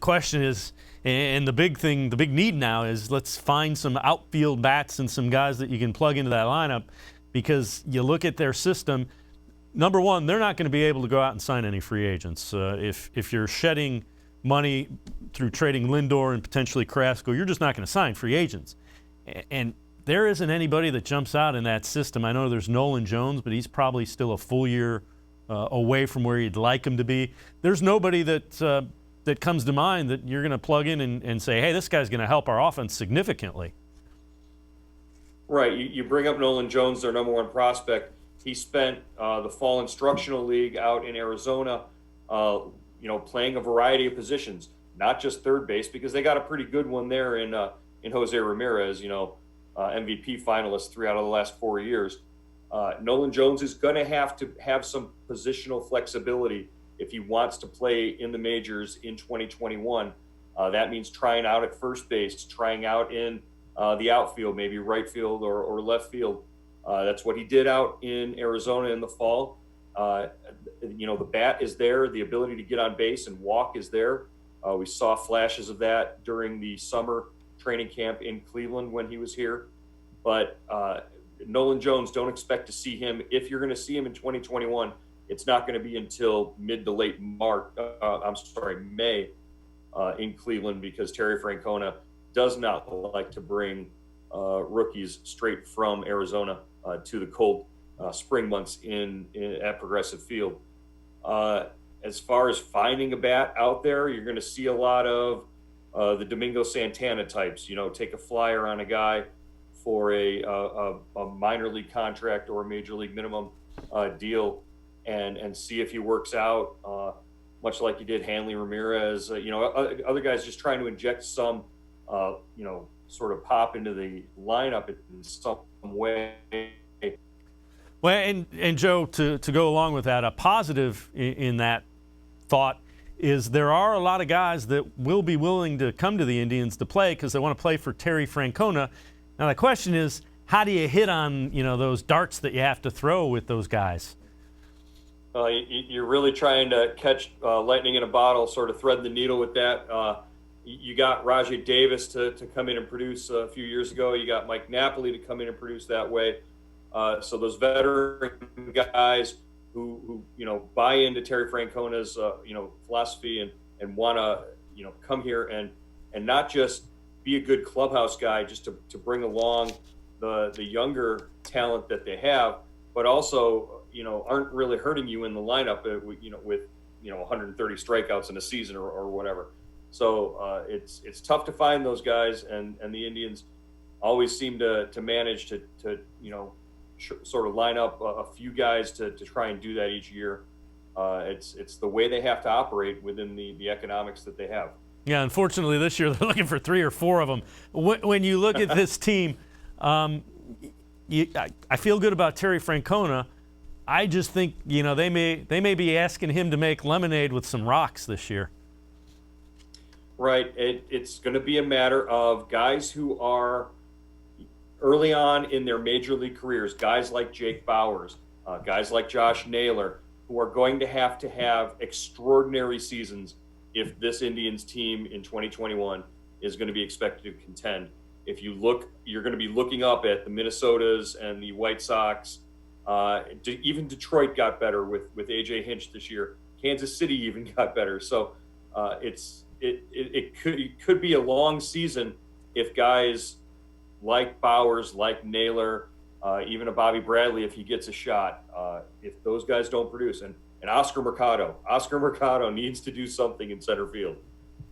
question is, and the big need now is let's find some outfield bats and some guys that you can plug into that lineup, because you look at their system. Number one, they're not going to be able to go out and sign any free agents. If you're shedding money through trading Lindor and potentially Carrasco, you're just not going to sign free agents. And there isn't anybody that jumps out in that system. I know there's Nolan Jones, but he's probably still a full year away from where you'd like him to be. There's nobody that comes to mind that you're going to plug in and say, hey, this guy's going to help our offense significantly. Right. You bring up Nolan Jones, their number one prospect. He spent the fall instructional league out in Arizona, playing a variety of positions, not just third base, because they got a pretty good one there in Jose Ramirez, MVP finalist 3 out of the last 4 years. Nolan Jones is going to have some positional flexibility if he wants to play in the majors in 2021. That means trying out at first base, trying out in the outfield, maybe right field or left field. That's what he did out in Arizona in the fall. The bat is there. The ability to get on base and walk is there. We saw flashes of that during the summer training camp in Cleveland when he was here. But Nolan Jones, don't expect to see him. If you're going to see him in 2021, it's not going to be until mid to late May in Cleveland, because Terry Francona does not like to bring rookies straight from Arizona to the cold spring months at Progressive Field. As far as finding a bat out there, you're going to see a lot of the Domingo Santana types. Take a flyer on a guy for a minor league contract or a major league minimum deal, and see if he works out. Much like you did Hanley Ramirez, other guys just trying to inject some, sort of pop into the lineup in some way. Well, and Joe, to go along with that, a positive in that thought is there are a lot of guys that will be willing to come to the Indians to play because they want to play for Terry Francona. Now the question is, how do you hit on those darts that you have to throw with those guys? You're really trying to catch lightning in a bottle, sort of thread the needle with that. You got Rajai Davis to come in and produce a few years ago. You got Mike Napoli to come in and produce that way. So those veteran guys who buy into Terry Francona's philosophy and want to come here and not just be a good clubhouse guy just to bring along the younger talent that they have, but also aren't really hurting you in the lineup with 130 strikeouts in a season or whatever. So it's tough to find those guys, and the Indians always seem to manage to sort of line up a few guys to try and do that each year. It's the way they have to operate within the economics that they have. Yeah, unfortunately this year they're looking for 3 or 4 of them. When you look at this team, I feel good about Terry Francona. I just think they may be asking him to make lemonade with some rocks this year. Right. It's going to be a matter of guys who are early on in their major league careers, guys like Jake Bauers, guys like Josh Naylor, who are going to have extraordinary seasons if this Indians team in 2021 is going to be expected to contend. If you look, you're going to be looking up at the Minnesotas and the White Sox. Even Detroit got better with A.J. Hinch this year. Kansas City even got better. So it could be a long season if guys like Bauers, like Naylor, even a Bobby Bradley, if he gets a shot, if those guys don't produce. And Oscar Mercado needs to do something in center field.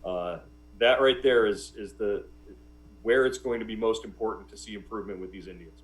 That right there is where it's going to be most important to see improvement with these Indians.